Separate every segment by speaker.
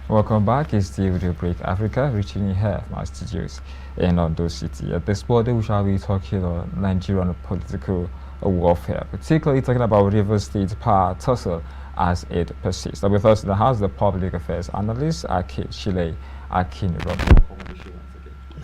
Speaker 1: Welcome back. It's still Daybreak Africa, reaching you here from our studios in Ondo City. At this morning, we shall be talking on Nigerian political warfare, particularly talking about River State power tussle as it persists. And with us in the House, the Public Affairs Analyst, Akinsile, Akinniran.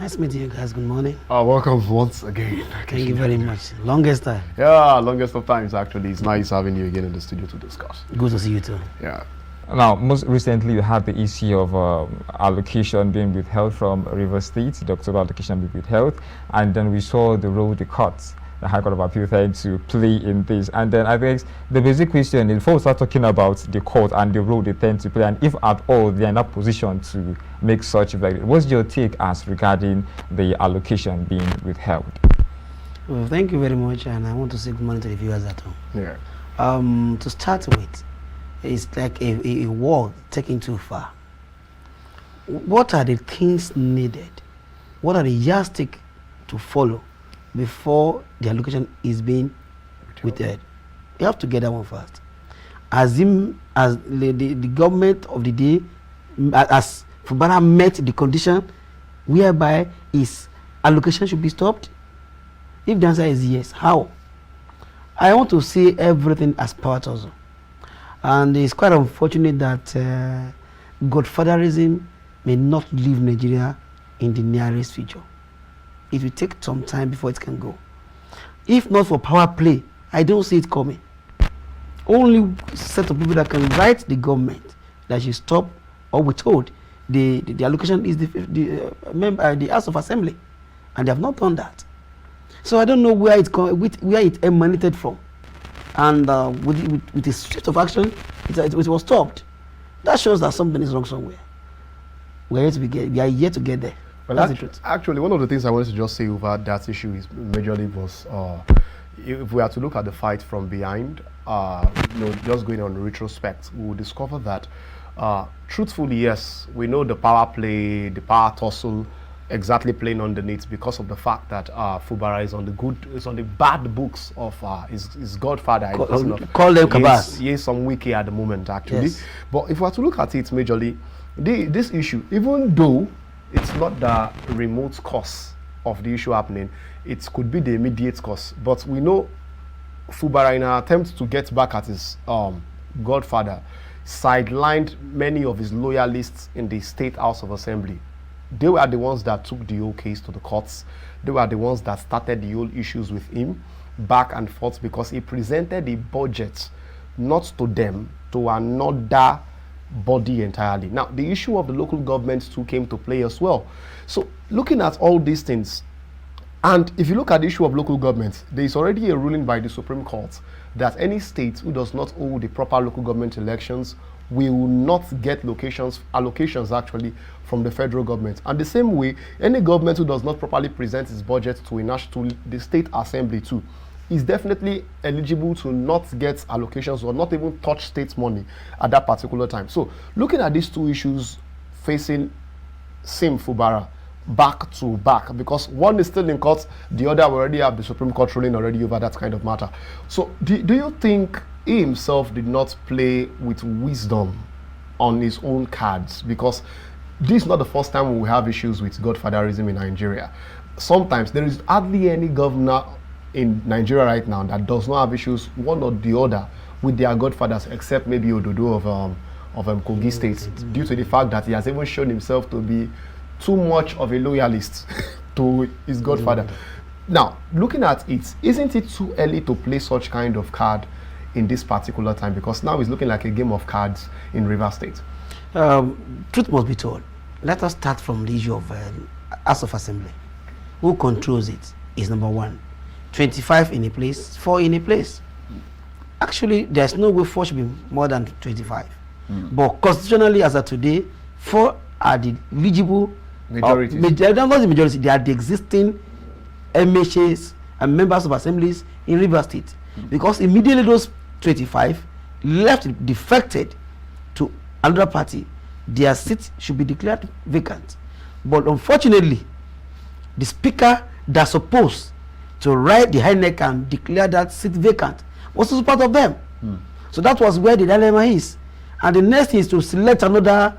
Speaker 2: Nice meeting you guys. Good morning.
Speaker 3: Welcome once again.
Speaker 2: Thank you very much. Longest time.
Speaker 3: Yeah, longest of times actually. It's nice having you again in the studio to discuss.
Speaker 2: Good to see you too.
Speaker 3: Yeah.
Speaker 1: Now, most recently, you had the issue of allocation being withheld from River State, the October allocation being withheld, and then we saw the role the courts, the High Court of Appeal, trying to play in this. And then I think the basic question is, before we start talking about the court and the role they tend to play, and if at all they are in a position to make such a verdict, what's your take as regarding the allocation being withheld?
Speaker 2: Well, thank you very much, and I want to say good morning to the viewers at home.
Speaker 3: Yeah.
Speaker 2: To start with, it's like a war taken too far. What are the things needed? What are the yardstick to follow before the allocation is being withheld? You have to get that one first. As the government of the day, as Fubara met the condition whereby his allocation should be stopped? If the answer is yes, how? I want to see everything as power tussle. And it's quite unfortunate that godfatherism may not leave Nigeria in the nearest future. It will take some time before it can go. If not for power play, I don't see it coming. Only set of people that can write the government that should stop or withhold the allocation is the House of Assembly, and they have not done that. So I don't know where it emanated from. And with the shift of action, it was stopped. That shows that something is wrong somewhere. We are yet to get there.
Speaker 3: Well, that's the truth. Actually, one of the things I wanted to just say over that issue is majorly was if we are to look at the fight from behind, just going on retrospect, we will discover that truthfully, yes, we know the power play, the power tussle exactly playing underneath because of the fact that Fubara is on the bad books of his godfather.
Speaker 2: Call them Kabas.
Speaker 3: He is some wiki at the moment, actually.
Speaker 2: Yes.
Speaker 3: But if we are to look at it majorly, this issue, even though it's not the remote cause of the issue happening, it could be the immediate cause. But we know Fubara, in an attempt to get back at his godfather, sidelined many of his loyalists in the State House of Assembly. They were the ones that took the whole case to the courts. They were the ones that started the whole issues with him back and forth because he presented the budget not to them, to another body entirely. Now, the issue of the local governments too came to play as well. So, looking at all these things, and if you look at the issue of local governments, there is already a ruling by the Supreme Court that any state who does not hold the proper local government elections will not get allocations actually from the federal government. And the same way, any government who does not properly present its budget to the state assembly too is definitely eligible to not get allocations or not even touch state money at that particular time. So looking at these two issues facing same Fubara back to back, because one is still in court, the other already have the Supreme Court ruling already over that kind of matter. So do you think he himself did not play with wisdom on his own cards? Because this is not the first time we have issues with godfatherism in Nigeria. Sometimes there is hardly any governor in Nigeria right now that does not have issues one or the other with their godfathers, except maybe Ododo of Kogi State, due to the fact that he has even shown himself to be too much of a loyalist to his godfather. Now, looking at it, isn't it too early to play such kind of card in this particular time? Because now it's looking like a game of cards in River State.
Speaker 2: Truth must be told. Let us start from the issue of House of Assembly. Who controls it is number one. 25 in a place, 4 in a place. Actually, there's no way 4 should be more than 25. But constitutionally, as of today, 4 are the eligible majorities. Not the majority, they are the existing MHAs and members of assemblies in River State. Because immediately those 25 left defected to another party, their seat should be declared vacant. But unfortunately, the speaker that's supposed to write the high neck and declare that seat vacant was also part of them. So that was where the dilemma is. And the next thing is to select another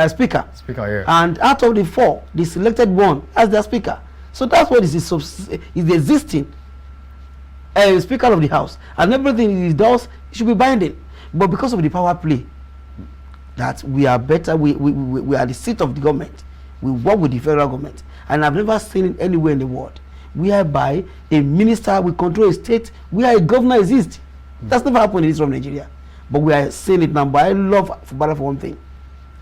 Speaker 2: speaker.
Speaker 3: Speaker, yeah.
Speaker 2: And out of the 4, they selected one as their speaker. So that's what is the existing speaker of the house, and everything he does should be binding. But because of the power play, that we are better, we are the seat of the government. We work with the federal government, and I've never seen it anywhere in the world whereby a minister will control a state where a governor exists. That's never happened in this from Nigeria, but we are seeing it now. But I love Fubara for one thing: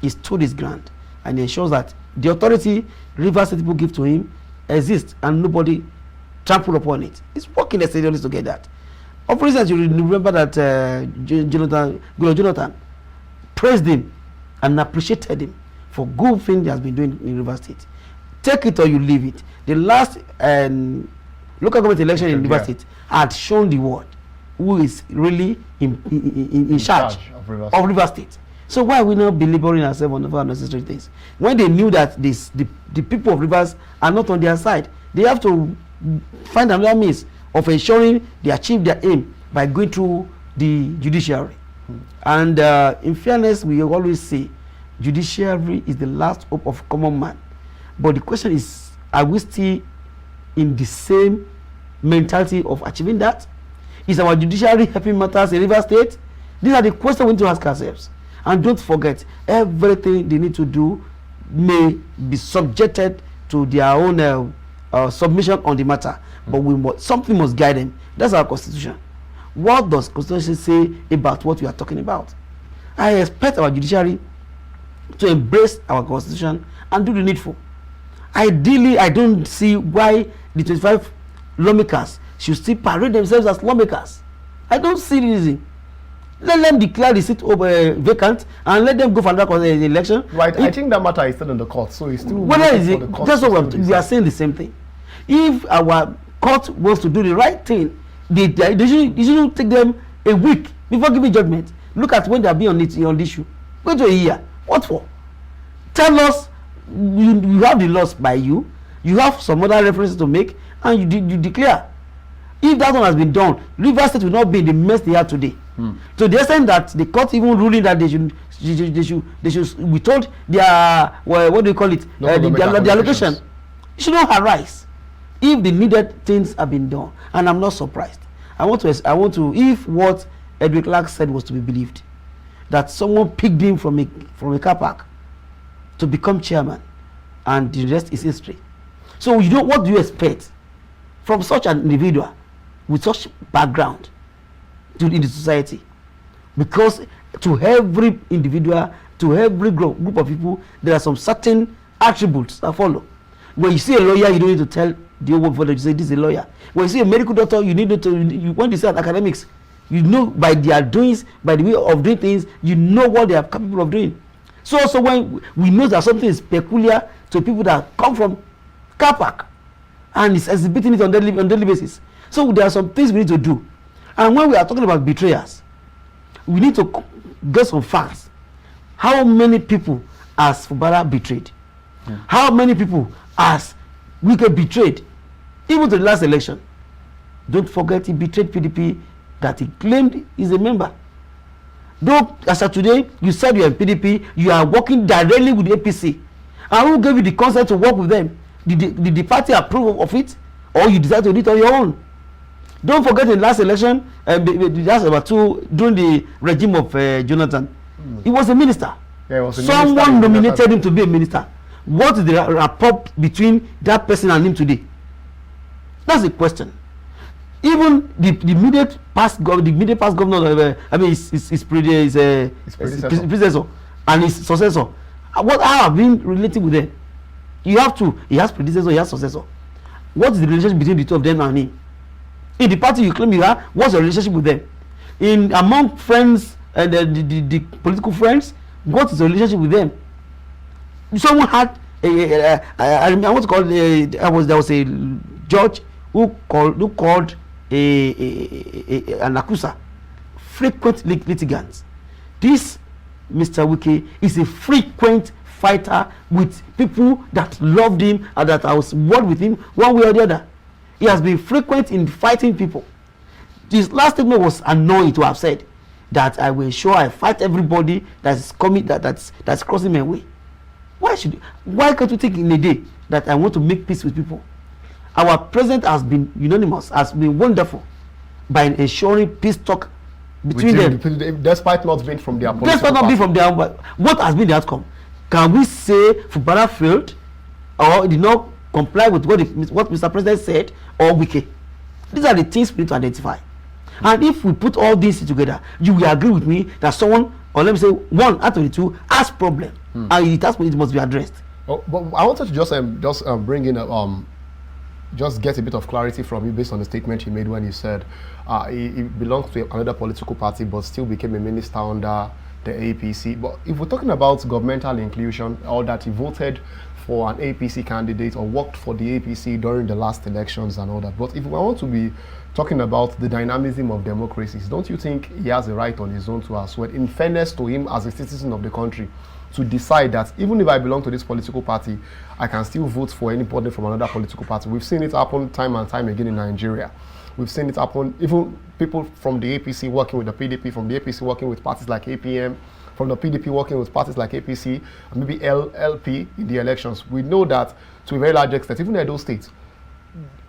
Speaker 2: he stood his ground and he ensures that the authority Rivers State people give to him exists and nobody trample upon it. It's working assiduously to get that. For instance, you remember that Jonathan praised him and appreciated him for good things he has been doing in Rivers State. Take it or you leave it. The last local government election in Rivers State had shown the world who is really in charge of Rivers State. So why are we not belaboring ourselves on unnecessary things? When they knew that the people of Rivers are not on their side, they have to find another means of ensuring they achieve their aim by going through the judiciary. And in fairness, we always say judiciary is the last hope of common man. But the question is, are we still in the same mentality of achieving that? Is our judiciary helping matters in Rivers State? These are the questions we need to ask ourselves. And don't forget, everything they need to do may be subjected to their own submission on the matter. But something must guide them. That's our constitution. What does constitution say about what we are talking about? I expect our judiciary to embrace our constitution and do the needful. Ideally, I don't see why the 25 lawmakers should still parade themselves as lawmakers. I don't see the reason. Let them declare the seat vacant and let them go for another election.
Speaker 3: Right. I think that matter is still in the court, so it's still.
Speaker 2: Whether is it? That's what we are saying the same thing. If our court wants to do the right thing, they shouldn't take them a week before giving judgment. Look at when they are being on the issue. Go to a year. What for? Tell us you have the laws by you. You have some other references to make, and you declare. If that one has been done, Rivers State will not be in the mess they are today. To the extent that the court even ruling that they should withhold their what do you call it, the allocation. It should not arise if the needed things have been done. And I'm not surprised. I want to if what Edwin Clark said was to be believed, that someone picked him from a car park to become chairman, and the rest is history. So what do you expect from such an individual with such background in the society? Because to every individual, to every group of people, there are some certain attributes that follow. When you see a lawyer, you don't need to tell the whole world, you say this is a lawyer. When you see a medical doctor, you need to when you say academics, you know by their doings, by the way of doing things, you know what they are capable of doing. So also when we know that something is peculiar to people that come from car park and is exhibiting it on daily basis. So there are some things we need to do. And when we are talking about betrayers, we need to get some facts. How many people has Fubara betrayed? How many people has Wike betrayed? Even to the last election. Don't forget he betrayed PDP that he claimed is a member. Though as of today, you said you are in PDP, you are working directly with the APC. And who gave you the consent to work with them? Did the party approve of it? Or you decided to do it on your own? Don't forget the last election, that's about during the regime of Jonathan. He was a minister. Yeah, was a Someone nominated him to be a minister. What is the rapport between that person and him today? That's the question. Even the immediate past governor, his predecessor and his successor. How have been relating with them? He has predecessor, he has successor. What is the relationship between the two of them and him? In the party you claim you are, what's your relationship with them? Among friends and the political friends, what is the relationship with them? Someone had I want to call there was a judge who called an accuser frequent litigants. This Mr. Wike is a frequent fighter with people that loved him and that was worked with him one way or the other. He has been frequent in fighting people. This last statement was annoying to have said that I will ensure I fight everybody that's coming that's crossing my way. Why can't you think in a day that I want to make peace with people? Our president has been unanimous, has been wonderful by ensuring peace talk between them.
Speaker 3: Despite not being from their political
Speaker 2: Despite not being from their, what has been the outcome? Can we say Fubara failed or did not comply with what Mr. President said, or Wike? These are the things we need to identify. And if we put all these together, you will agree with me that someone, or let me say one out of the two, has problem, and it must be addressed.
Speaker 3: Oh, but I wanted to just bring in just get a bit of clarity from you based on the statement you made when you said he belongs to another political party but still became a minister under the APC. But if we're talking about governmental inclusion, or that he voted for an APC candidate or worked for the APC during the last elections and all that, but if we want to be talking about the dynamism of democracies, don't you think he has a right on his own to as well, in fairness to him as a citizen of the country, to decide that even if I belong to this political party, I can still vote for anybody from another political party? We've seen it happen time and time again in Nigeria. We've seen it happen, even people from the APC working with the PDP, from the APC working with parties like APM, from the PDP working with parties like APC, and maybe LP in the elections. We know that to a very large extent, even in Edo State,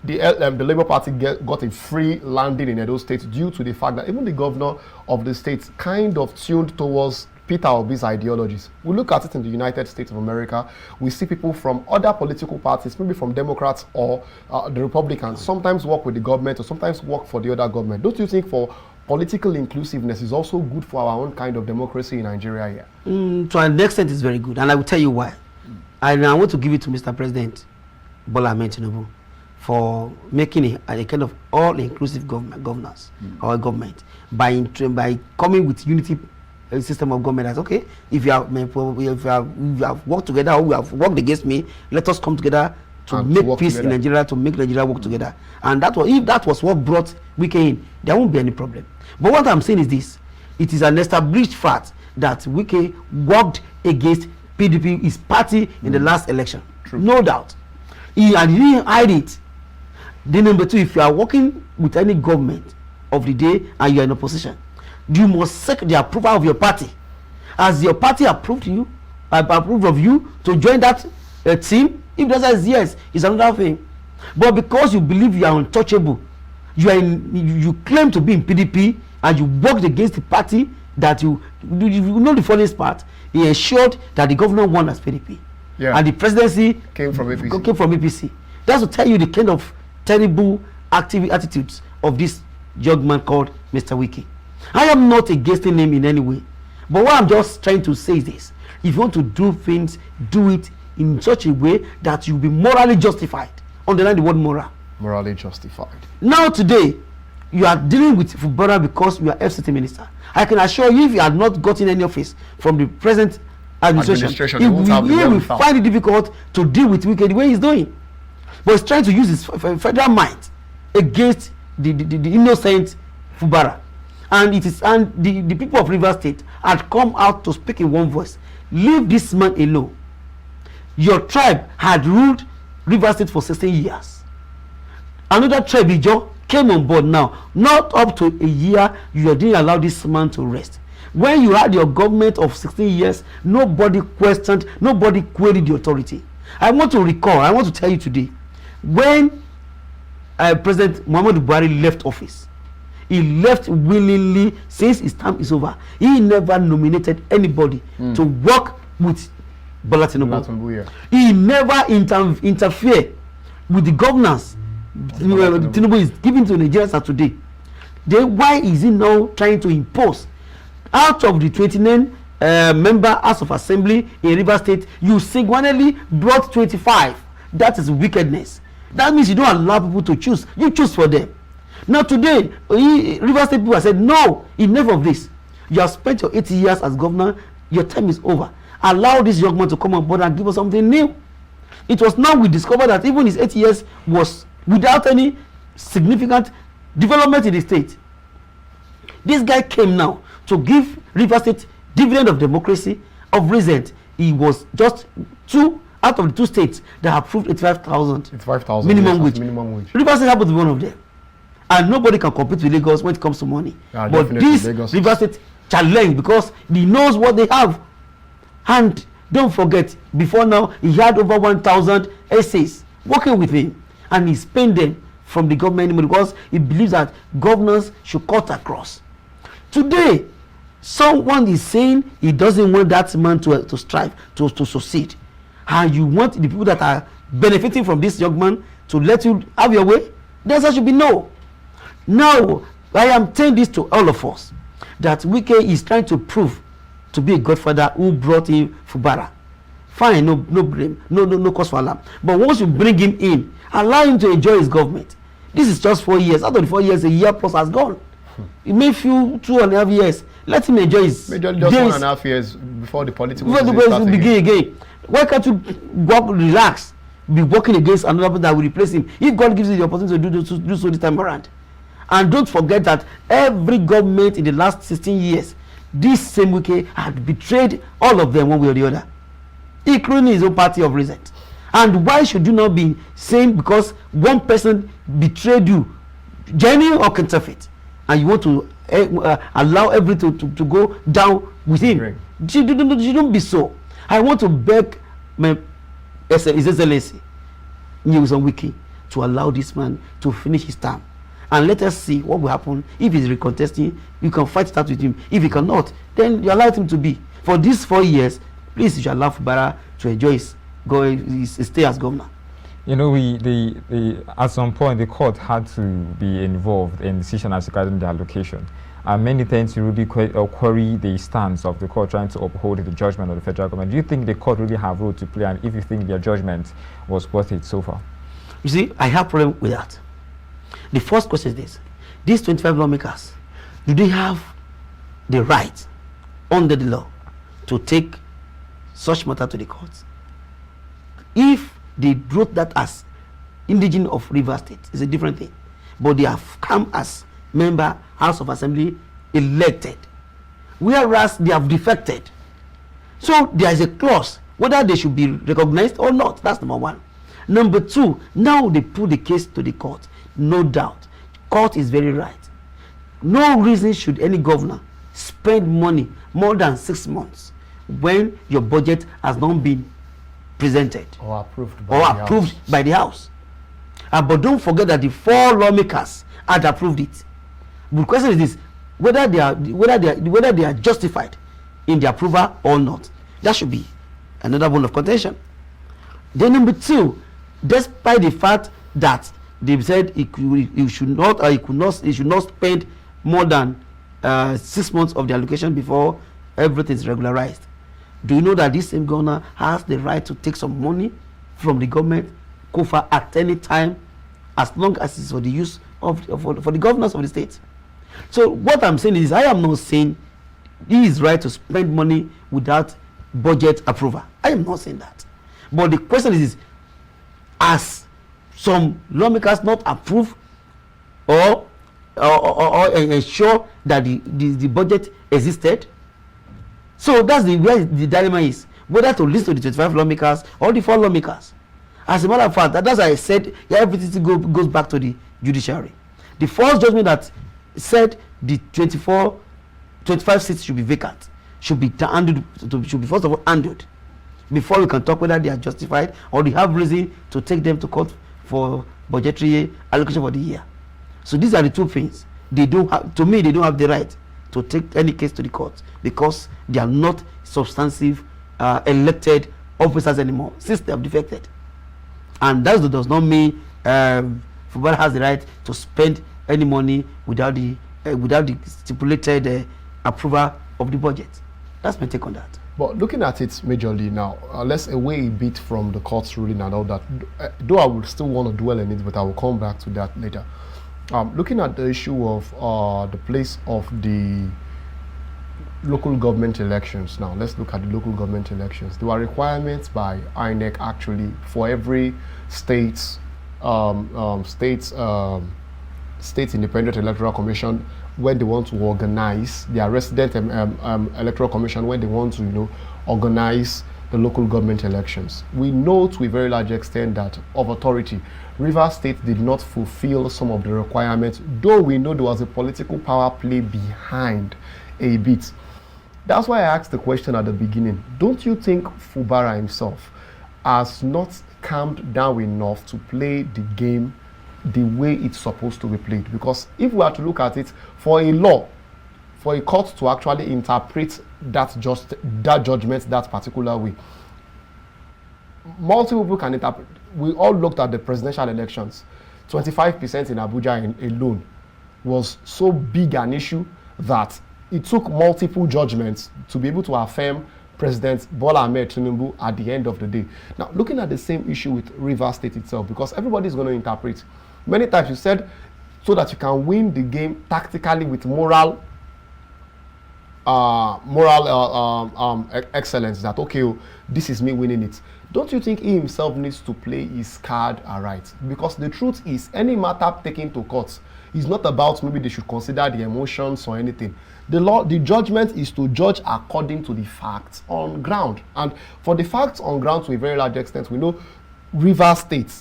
Speaker 3: the Labour Party got a free landing in Edo State due to the fact that even the governor of the state kind of tuned towards Peter Obi's ideologies. We look at it in the United States of America, we see people from other political parties, maybe from Democrats or the Republicans, sometimes work with the government or sometimes work for the other government. Don't you think for political inclusiveness is also good for our own kind of democracy in Nigeria here?
Speaker 2: To an extent, it's very good, and I will tell you why. And I want to give it to Mr. President Bola Ahmed Tinubu for making a kind of all-inclusive governance or government by coming with unity system of government. As okay, if you have worked together or you have worked against me, let us come together to make peace together in Nigeria, to make Nigeria work together. And that was, if that was what brought Wike in, there won't be any problem. But what I'm saying is this: it is an established fact that Wike worked against PDP, his party, in the last election.
Speaker 3: True.
Speaker 2: No doubt. He didn't hide it. Then number two, if you are working with any government of the day and you are in opposition, you must seek the approval of your party. Has your party approved you, approved of you to join that team? If the answer is yes, it's another thing. But because you believe you are untouchable, you claim to be in PDP and you worked against the party that you know the funniest part, he ensured that the governor won as PDP.
Speaker 3: Yeah.
Speaker 2: And the presidency
Speaker 3: came from
Speaker 2: APC. That's to tell you the kind of terrible attitudes of this young man called Mr. Wike. I am not against him in any way, but what I'm just trying to say is this: if you want to do things, do it in such a way that you'll be morally justified. Underline the word moral.
Speaker 3: Morally justified.
Speaker 2: Now today, you are dealing with Fubara because you are FCT minister. I can assure you, if you had not gotten any office from the present administration, you will find it difficult to deal with Wike the way he's doing. But he's trying to use his federal might against the innocent Fubara. And the people of Rivers State had come out to speak in one voice. Leave this man alone. Your tribe had ruled Rivers State for 16 years. Another tribe, Ijo, came on board now. Not up to a year, you didn't allow this man to rest. When you had your government of 16 years, nobody questioned, nobody queried the authority. I want to tell you today, when President Muhammadu Buhari left office, he left willingly since his term is over. He never nominated anybody to work with Bola Tinubu. Yeah. He never interfered with the governance Tinubu is giving to Nigerians today. Then why is he now trying to impose? Out of the 29 member House of Assembly in Rivers State, you singularly brought 25. That is wickedness. That means you don't allow people to choose. You choose for them. Now today, Rivers State people have said, no, enough of this. You have spent your 80 years as governor. Your time is over. Allow this young man to come on board and give us something new. It was now we discovered that even his 8 years was without any significant development in the state. This guy came now to give Rivers State dividend of democracy. Of recent, he was just 2 out of the 2 states that approved 85,000 minimum wage. Rivers State happened to be one of them. And nobody can compete with Lagos when it comes to money.
Speaker 3: Yeah,
Speaker 2: but this Rivers State challenge because he knows what they have. And Don't forget, before now, he had over 1,000 essays working with him, and he spent them from the government because he believes that governors should cut across. Today, someone is saying he doesn't want that man to strive, to succeed. And you want the people that are benefiting from this young man to let you have your way? The answer should be no. Now, I am saying this to all of us, that Wike is trying to prove to be a godfather who brought in Fubara. Fine, no blame, no cause for alarm. But once you bring him in, allow him to enjoy his government. This is just 4 years. Out of the 4 years, a year plus has gone. It may feel 2.5 years. Let him enjoy his
Speaker 3: Majorly just
Speaker 2: days.
Speaker 3: 1.5 years before the political
Speaker 2: Before the
Speaker 3: season starts
Speaker 2: begin again. Why can't you work, relax, be working against another person that will replace him? If God gives you the opportunity to do so this time around. And don't forget that every government in the last 16 years, this same Wike had betrayed all of them one way or the other, including his own party of recent. And why should you not be saying because one person betrayed you, genuine or counterfeit, and you want to allow everything to go down with him? Shouldn't be so. I want to beg His Excellency News on Wiki to allow this man to finish his term, and let us see what will happen. If he's recontesting, you can fight it out with him. If he cannot, then you allow him to be. For these 4 years, please, you should allow Fubara to enjoy his stay as governor.
Speaker 1: You know, at some point the court had to be involved in decision as regarding the allocation. And many times you really query the stance of the court trying to uphold the judgment of the federal government. Do you think the court really have a role to play, and if you think their judgment was worth it so far?
Speaker 2: You see, I have a problem with that. The first question is this: these 25 lawmakers, do they have the right under the law to take such matter to the courts? If they wrote that as indigenous of Rivers State, it's a different thing. But they have come as member House of Assembly elected, whereas they have defected. So there is a clause whether they should be recognized or not. That's number one. Number two, now they put the case to the court. No doubt, court is very right. No reason should any governor spend money more than 6 months when your budget has not been presented
Speaker 3: or approved
Speaker 2: by the House. But don't forget that the 4 lawmakers had approved it. The question is this: whether they are justified in the approval or not. That should be another one of contention. Then number two, despite the fact that they said he should not spend more than 6 months of the allocation before everything is regularized. Do you know that this same governor has the right to take some money from the government COFA at any time, as long as it's for the use of for the governors of the state? So what I'm saying is, I am not saying he is right to spend money without budget approval. I am not saying that. But the question is, as some lawmakers not approve or ensure that the budget existed? So that's where the dilemma is, whether to listen to the 25 lawmakers or the 4 lawmakers. As a matter of fact, that's why I said everything goes back to the judiciary. The first judgment that said the 25 seats should be vacant should be first of all handled before we can talk whether they are justified or they have reason to take them to court for budgetary allocation for the year. So these are the 2 things. They don't have the right to take any case to the court because they are not substantive elected officers anymore since they have defected. And that does not mean Fubara has the right to spend any money without the stipulated approval of the budget. That's my take on that.
Speaker 3: But looking at it majorly now, let's away a bit from the court's ruling and all that. Though I would still want to dwell in it, but I will come back to that later. Looking at the issue of the place of the local government elections now, let's look at the local government elections. There were requirements by INEC actually for every state's independent electoral commission when they want to organize their resident electoral commission, when they want to organize the local government elections. We know to a very large extent that of authority, Rivers State did not fulfill some of the requirements, though we know there was a political power play behind a bit. That's why I asked the question at the beginning. Don't you think Fubara himself has not calmed down enough to play the game the way it's supposed to be played? Because if we are to look at it, for a law, for a court to actually interpret that judgment that particular way, multiple people can interpret. We all looked at the presidential elections. 25% in Abuja alone was so big an issue that it took multiple judgments to be able to affirm President Bola Ahmed Tinubu at the end of the day. Now, looking at the same issue with Rivers State itself, because everybody is going to interpret. Many times you said, so that you can win the game tactically with moral excellence, that, okay, this is me winning it. Don't you think he himself needs to play his card right? Because the truth is, any matter taken to court is not about maybe they should consider the emotions or anything. The judgment is to judge according to the facts on ground. And for the facts on ground, to a very large extent, we know Rivers State,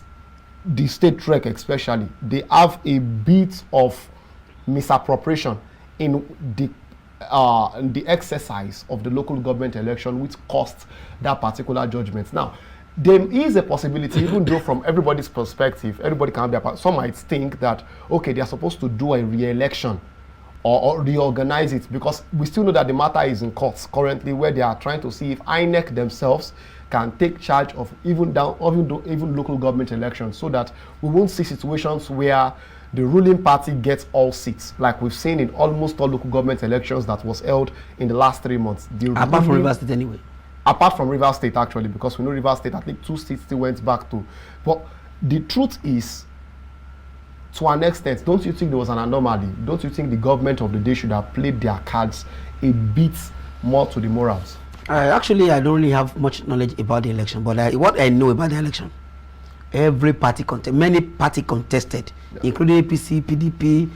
Speaker 3: the state trek especially, they have a bit of misappropriation in the exercise of the local government election, which cost that particular judgment. Now, there is a possibility, even though from everybody's perspective, everybody can be a part. Some might think that, okay, they are supposed to do a re-election or reorganize it, because we still know that the matter is in courts currently, where they are trying to see if INEC themselves can take charge of even local government elections, so that we won't see situations where the ruling party gets all seats, like we've seen in almost all local government elections that was held in the last 3 months.
Speaker 2: Apart from Rivers State anyway.
Speaker 3: Apart from Rivers State, actually, because we know Rivers State, I think 2 seats still went back to. But the truth is, to an extent, don't you think there was an anomaly? Don't you think the government of the day should have played their cards a bit more to the morals?
Speaker 2: Actually, I don't really have much knowledge about the election, but what I know about the election, every party many party contested, including APC, PDP,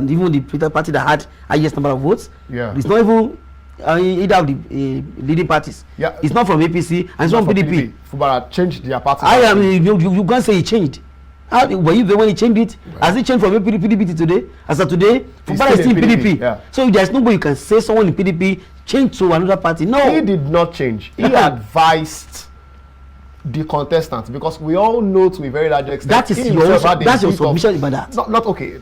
Speaker 2: even the Peter party that had highest number of votes.
Speaker 3: Yeah.
Speaker 2: It's not even either of the leading parties.
Speaker 3: Yeah.
Speaker 2: It's not from APC and it's not from PDP.
Speaker 3: Fubara changed their party.
Speaker 2: You can't say he changed. Were you there when he changed it? Right. Has it changed from PDP to today? As of today, Fubara is still PDP.
Speaker 3: Yeah.
Speaker 2: So there's nobody you can say someone in PDP changed to another party. No.
Speaker 3: He did not change. He advised the contestants, because we all know to a very large extent
Speaker 2: that is your submission about that.
Speaker 3: Not okay.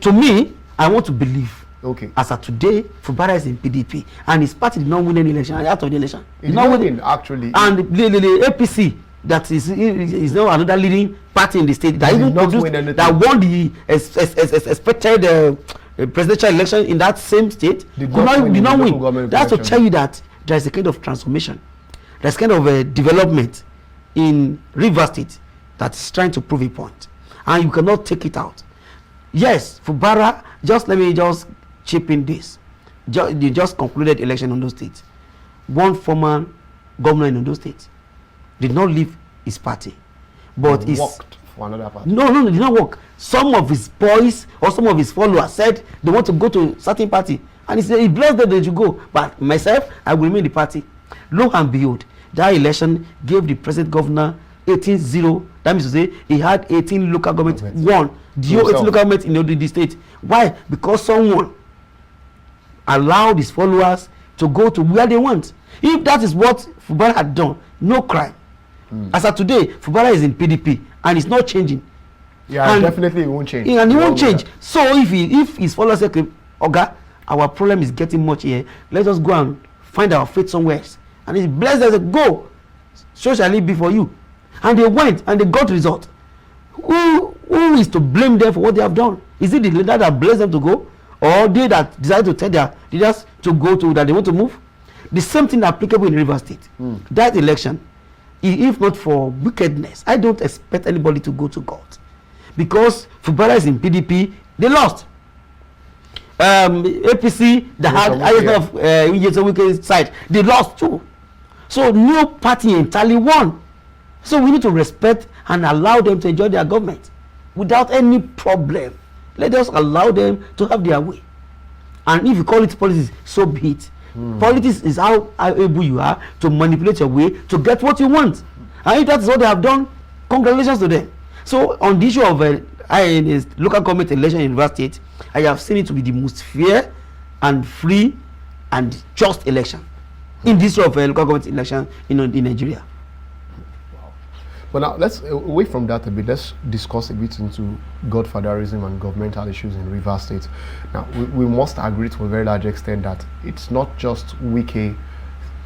Speaker 2: To me, I want to believe.
Speaker 3: Okay.
Speaker 2: As of today, Fubara is in PDP and his party did not win any election. Out of the election,
Speaker 3: he did not win actually.
Speaker 2: And the APC, that is now another leading party in the state, that even produced, that won the expected presidential election in that same state, did not win. That's to tell you that there is a kind of transformation, there's kind of a development in Rivers State that is trying to prove a point, and you cannot take it out. Yes, Fubara, let me chip in this. They just concluded election in those states. One former governor in those states did not leave his party, but he
Speaker 3: worked for another party.
Speaker 2: No, did not work. Some of his boys or some of his followers said they want to go to a certain party, and he said he blessed them they should go. But myself, I will remain the party. Lo and behold, that election gave the present governor 18-0. That means to say he had 18 local government won. The 18 local government in the state. Why? Because someone allowed his followers to go to where they want. If that is what Fubara had done, no crime. As of today, Fubara is in PDP and it's not changing.
Speaker 3: Yeah, and definitely it won't change.
Speaker 2: And it won't change. So if his followers say, Ogar, our problem is getting much here, let us go and find our faith somewhere else. And he blessed them, go, so shall it be for you. And they went and they got result. Who is to blame them for what they have done? Is it the leader that blessed them to go, or they that decided to tell their leaders to go to that they want to move? The same thing applicable in Rivers State. That election, if not for wickedness, I don't expect anybody to go to court, because Fubara is in PDP, they lost. APC that had highest of wicked side, they lost too. So no party entirely won. So we need to respect and allow them to enjoy their government without any problem. Let us allow them to have their way. And if you call it politics, so be it. Politics is how able you are to manipulate your way to get what you want. And if that is what they have done, congratulations to them. So on the issue of local government election in Rivers State, I have seen it to be the most fair and free and just election in this sort of local government election in Nigeria.
Speaker 3: But now let's away from that a bit. Let's discuss a bit into godfatherism and governmental issues in Rivers State. Now we must agree to a very large extent that it's not just Wike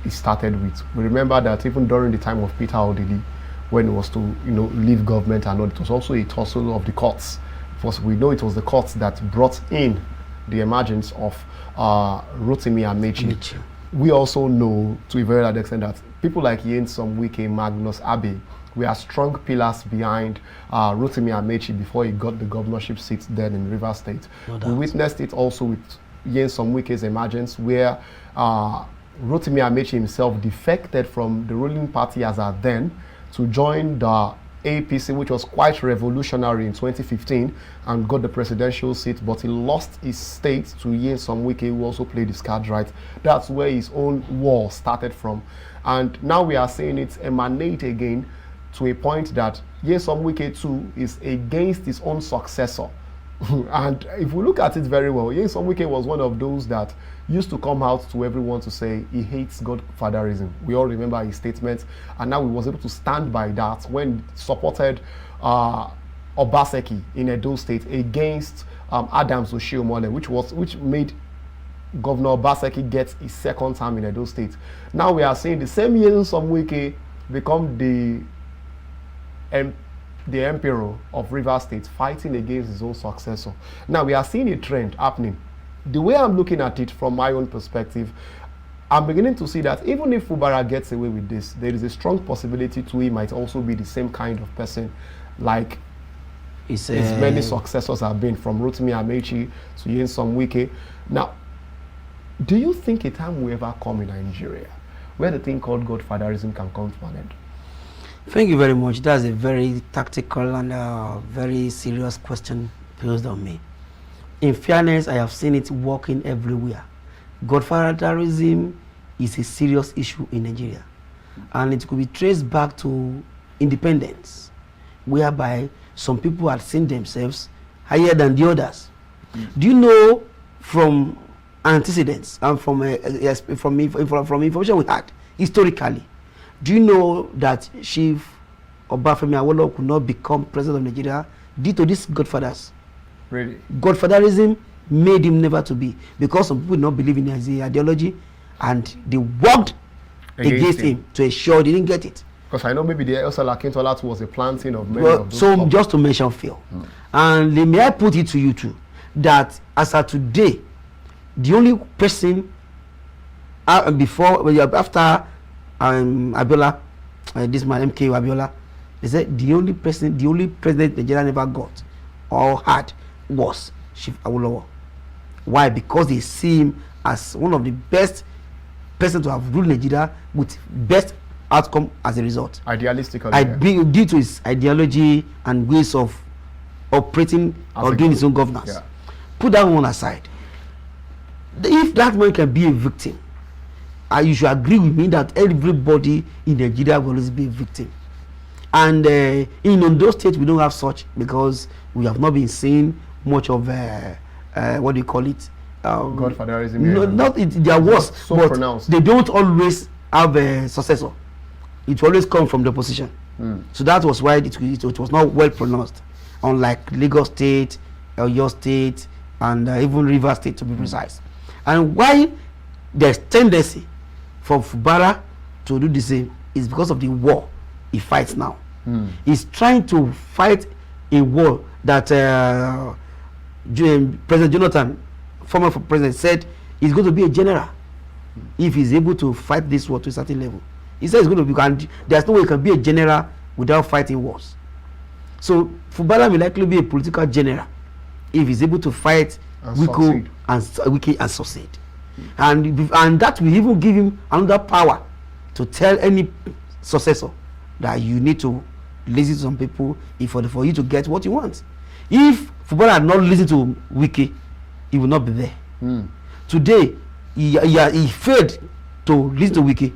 Speaker 3: it started with. We remember that even during the time of Peter Odili, when it was to leave government and all, it was also a tussle of the courts. Because we know it was the courts that brought in the emergence of Rotimi Amechi. We also know to a very large extent that people like Nyesom Wike, Magnus Abe, we are strong pillars behind Rotimi Amechi before he got the governorship seat then in Rivers State. We witnessed it also with Nyesom Wike's emergence, where Rotimi Amechi himself defected from the ruling party as at then to join the APC, which was quite revolutionary in 2015, and got the presidential seat, but he lost his state to Nyesom Wike, who also played his cards right. That's where his own war started from. And now we are seeing it emanate again to a point that Nyesom Wike too is against his own successor. And if we look at it very well, Nyesom Wike was one of those that used to come out to everyone to say he hates godfatherism. We all remember his statements, and now he was able to stand by that when he supported Obaseki in Edo State against Adams Oshiomhole, which made Governor Obaseki get his second term in Edo State. Now we are seeing the same Nyesom Wike become the emperor of Rivers State, fighting against his own successor. Now we are seeing a trend happening. The way I'm looking at it from my own perspective, I'm beginning to see that even if Fubara gets away with this, there is a strong possibility he might also be the same kind of person like his many successors have been, from Rotimi Amechi to Nyesom Wike. Now, do you think a time will ever come in Nigeria where the thing called godfatherism can come to an end?
Speaker 2: Thank you very much. That's a very tactical and very serious question posed on me. In fairness, I have seen it working everywhere. Godfatherism is a serious issue in Nigeria, and it could be traced back to independence, whereby some people had seen themselves higher than the others. Do you know from antecedents and from information we had historically, do you know that Chief Obafemi Awolowo could not become president of Nigeria due to these godfathers?
Speaker 3: Really?
Speaker 2: Godfatherism made him never to be, because some people did not believe in his ideology and they worked against him to ensure they didn't get it.
Speaker 3: Because I know maybe the also Akintola was a planting of many of those.
Speaker 2: So just to mention few. And may I put it to you too, that as of today, the only person after Abiola, this man MK Abiola, they said the only president Nigeria never got or had was Chief Awolowo. Why? Because they see him as one of the best person to have ruled Nigeria with best outcome as a result.
Speaker 3: Idealistically,
Speaker 2: due to his ideology and ways of operating or doing his own governance. Yeah. Put that one aside. If that man can be a victim, you should agree with me that everybody in Nigeria will always be a victim. And in Ondo State, we don't have such, because we have not been seeing much of what do you call it?
Speaker 3: Godfatherism.
Speaker 2: No, not it. There was,
Speaker 3: so
Speaker 2: but
Speaker 3: pronounced.
Speaker 2: They don't always have a successor. It always comes from the opposition. So that was why it was not well pronounced, unlike Lagos State, Oyo State, and even Rivers State, to be precise. And why there's tendency for Fubara to do the same is because of the war he fights now. He's trying to fight a war that President Jonathan, former president, said he's going to be a general if he's able to fight this war to a certain level. He said he's going to be, there's no way he can be a general without fighting wars. So Fubara will likely be a political general if he's able to fight Wike and succeed. And that will even give him another power to tell any successor that you need to listen to some people for you to get what you want. If Fubara had not listened to Wike, he will not be there. Today, he failed to listen to Wike,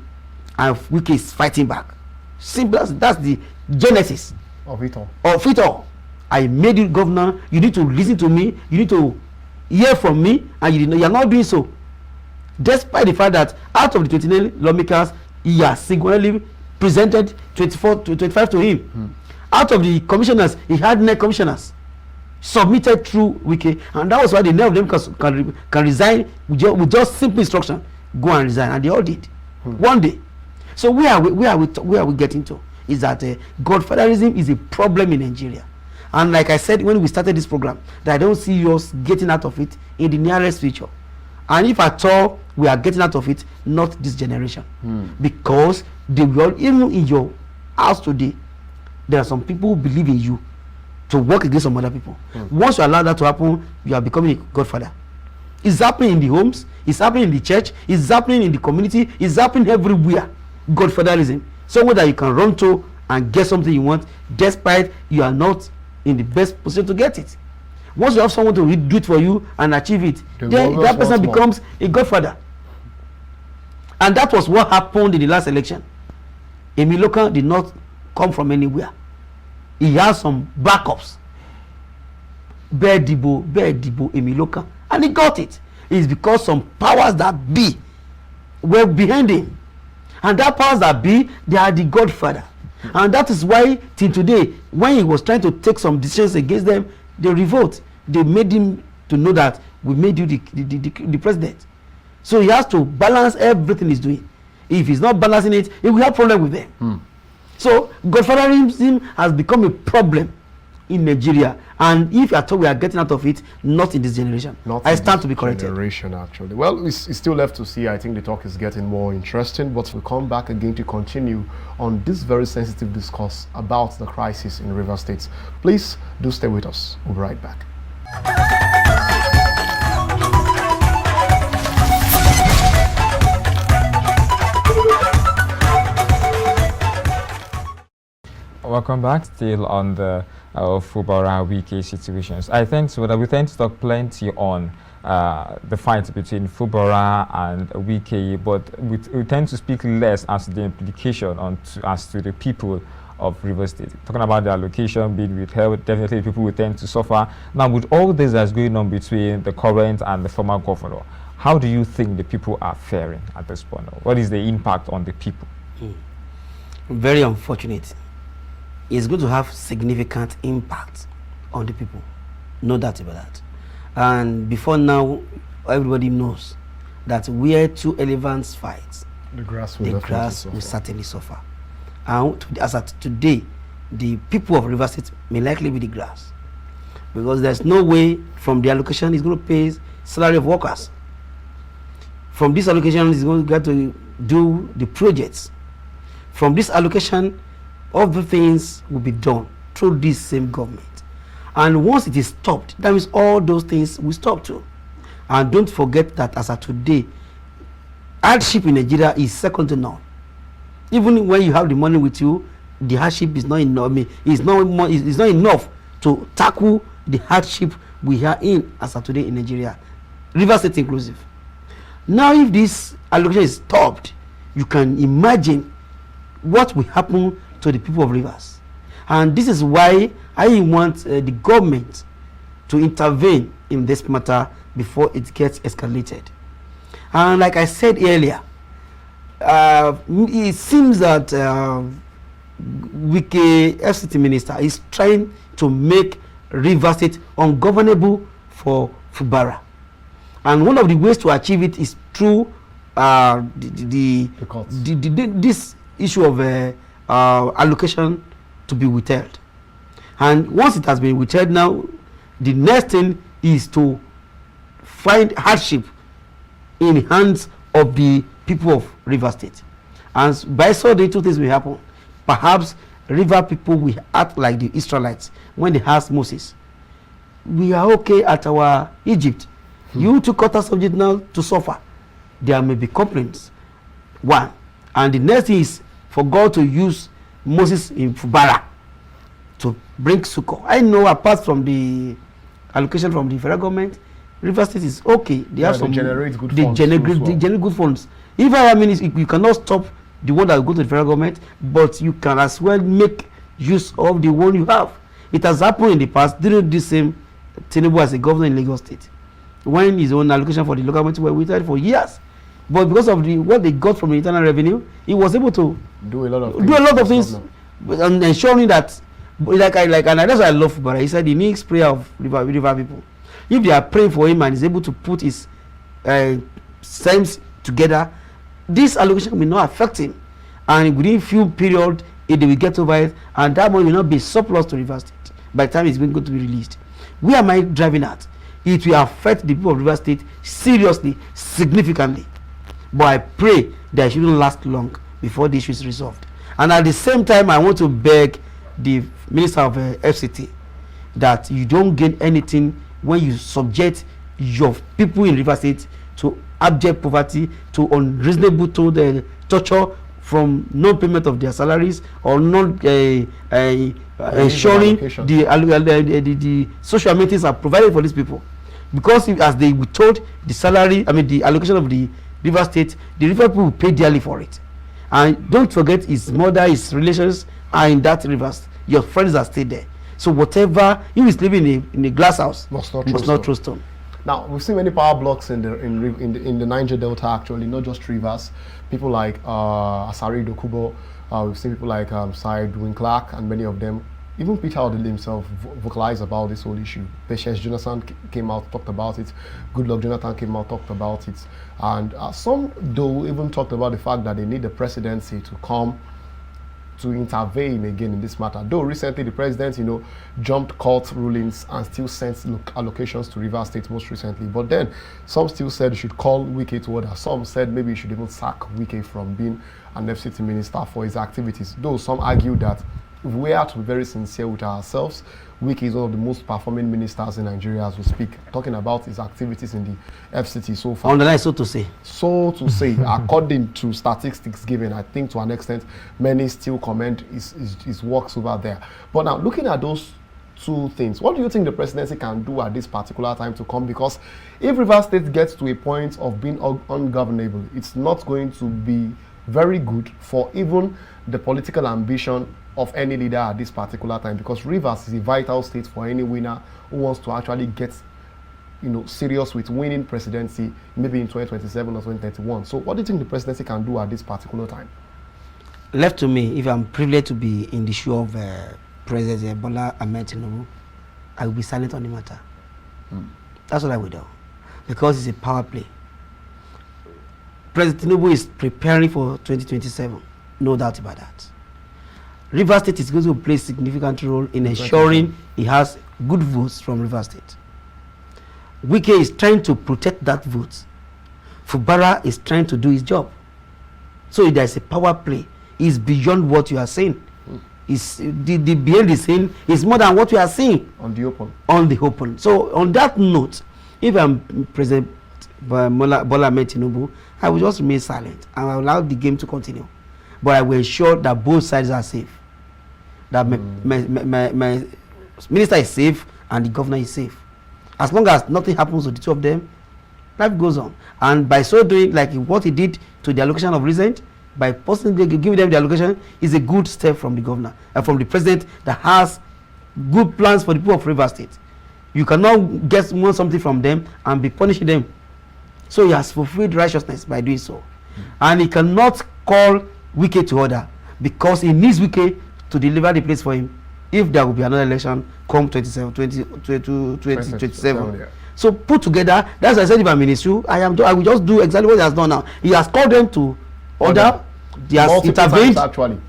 Speaker 2: and Wike is fighting back. Simple as that's the genesis
Speaker 3: of it all.
Speaker 2: I made you governor. You need to listen to me. You need to hear from me, and you are not doing so. despite the fact that out of the 29 lawmakers, he has singularly presented 24 to 25 to him. Out of the commissioners, he had 9 commissioners submitted through Wiki, and that was why the none of them can resign with just simple instruction, go and resign, and they all did one day. So where are we getting to? Is that godfatherism is a problem in Nigeria, and like I said when we started this program, that I don't see us getting out of it in the nearest future, and if at all we are getting out of it, not this generation, because they will, even in your house today, there are some people who believe in you to work against some other people. Once you allow that to happen, you are becoming a godfather. It's happening in the homes, it's happening in the church, it's happening in the community, it's happening everywhere. Godfatherism, somewhere that you can run to and get something you want, despite you are not in the best position to get it. Once you have someone to do it for you and achieve it, then that person becomes a godfather. And that was what happened in the last election. Emilokan did not come from anywhere. He has some backups. Bedibo, Emilokan, and he got it. It's because some powers that be were behind him. And that powers that be, they are the godfather. And that is why till today, when he was trying to take some decisions against them, they revolt. They made him to know that we made you the president. So he has to balance everything he's doing. If he's not balancing it, he will have problem with them. So godfatherism has become a problem in Nigeria, and if at all we are getting out of it, not in this generation. I stand to be corrected.
Speaker 3: Generation, actually. Well, it's still left to see. I think the talk is getting more interesting, but we'll come back again to continue on this very sensitive discourse about the crisis in Rivers State. Please do stay with us. We'll be right back.
Speaker 1: Welcome back. Still on the Fubara Wiki situations. I think so that we tend to talk plenty on the fight between Fubara and Wiki, but we tend to speak less as to the implication as to the people of Rivers State. Talking about the allocation being withheld, definitely people will tend to suffer. Now, with all this that's going on between the current and the former governor, how do you think the people are faring at this point? What is the impact on the people?
Speaker 2: Very unfortunate. It's going to have significant impact on the people, no doubt about that. And before now, everybody knows that where 2 elephants fight,
Speaker 3: the grass will
Speaker 2: certainly suffer. And as at today, the people of Rivers State may likely be the grass, because there's no way from the allocation is going to pay salary of workers. From this allocation is going to get to do the projects. From this allocation, all the things will be done through this same government. And once it is stopped, that means all those things will stop too. And don't forget that as of today, hardship in Nigeria is second to none. Even when you have the money with you, the hardship is not enough. I mean, it's not enough to tackle the hardship we are in as of today in Nigeria, Rivers State inclusive. Now, if this allocation is stopped, you can imagine what will happen to the people of Rivers. And this is why I want the government to intervene in this matter before it gets escalated. And like I said earlier, it seems that Wike FCT minister is trying to make Rivers State ungovernable for Fubara. And one of the ways to achieve it is through this issue of allocation to be withheld. And once it has been withheld now, the next thing is to find hardship in the hands of the people of Rivers State. And by so the 2 things will happen. Perhaps river people will act like the Israelites when they asked Moses, we are okay at our Egypt. You took cut us subject now to suffer. There may be complaints. One. And the next thing is for God to use Moses in Fubara to bring succor. I know apart from the allocation from the federal government, Rivers State is okay. They have some.
Speaker 3: They generate good
Speaker 2: funds. They generate good funds. If I mean, you cannot stop the one that go to the federal government, but you can as well make use of the one you have. It has happened in the past during this same Tinubu as a governor in Lagos State, when his own allocation for the local government were withheld for years. But because of what they got from the internal revenue, he was able to
Speaker 3: do a lot of
Speaker 2: things, and ensuring that, and that's why I love Bara. He said he needs prayer of river people. If they are praying for him and he's able to put his sense together, this allocation will not affect him, and within few period they will get over it, and that money will not be surplus to River State by the time it's going to be released. Where am I driving at? It will affect the people of River State seriously, significantly. But I pray that it shouldn't last long before the issue is resolved. And at the same time, I want to beg the Minister of FCT that you don't gain anything when you subject your people in River State to abject poverty, to unreasonable torture from non-payment of their salaries, or not ensuring the social amenities are provided for these people. Because if, as they were told, the allocation of the River State, the river people will pay dearly for it. And don't forget, his mother, his relations are in that rivers. Your friends are still there. So whatever, he is living in a glass house, must not throw stone.
Speaker 3: Now, we've seen many power blocks in the Niger Delta, actually, not just rivers. People like Asari Dokubo, we've seen people like Said Clark, and many of them. Even Peter Odile himself vocalized about this whole issue. Patience Jonathan came out, talked about it. Goodluck Jonathan came out, talked about it. And some, though, even talked about the fact that they need the presidency to come to intervene again in this matter. Though recently the president, jumped court rulings and still sent allocations to River State most recently. But then some still said he should call Wike to order. Some said maybe he should even sack Wike from being an FCT minister for his activities. Though some argue that if we are to be very sincere with ourselves, Wike is one of the most performing ministers in Nigeria as we speak, talking about his activities in the FCT so far.
Speaker 2: On the line, so to say.
Speaker 3: So to say, according to statistics given, I think to an extent, many still commend his works over there. But now, looking at those two things, what do you think the presidency can do at this particular time to come? Because if River State gets to a point of being ungovernable, it's not going to be very good for even the political ambition of any leader at this particular time, because Rivers is a vital state for any winner who wants to actually get serious with winning presidency, maybe in 2027 or 2031. So what do you think the presidency can do at this particular time?
Speaker 2: Left to me, if I'm privileged to be in the shoe of President Bola Ahmed Tinubu, I will be silent on the matter. That's what I will do, because it's a power play. President Tinubu is preparing for 2027, no doubt about that. River State is going to play a significant role in ensuring he has good votes from River State. Wike is trying to protect that vote. Fubara is trying to do his job. So there's a power play. It's beyond what you are saying. It's the behind the scene is more than what you are seeing.
Speaker 3: On the open.
Speaker 2: On the open. So on that note, if I'm President Bola Ahmed Tinubu, I will just remain silent and I will allow the game to continue. But I will ensure that both sides are safe. That my minister is safe and the governor is safe. As long as nothing happens to the two of them, life goes on. And by so doing, like what he did to the allocation of recent, by personally giving them the allocation, is a good step from the governor and from the president that has good plans for the people of River State. You cannot want something from them and be punishing them. So he has fulfilled righteousness by doing so. And he cannot call Wike to order, because he needs Wike to deliver the place for him if there will be another election come 2027. Yeah. So put together, that's why I said if I'm in issue, I will just do exactly what he has done now. He has called them to order. He has intervened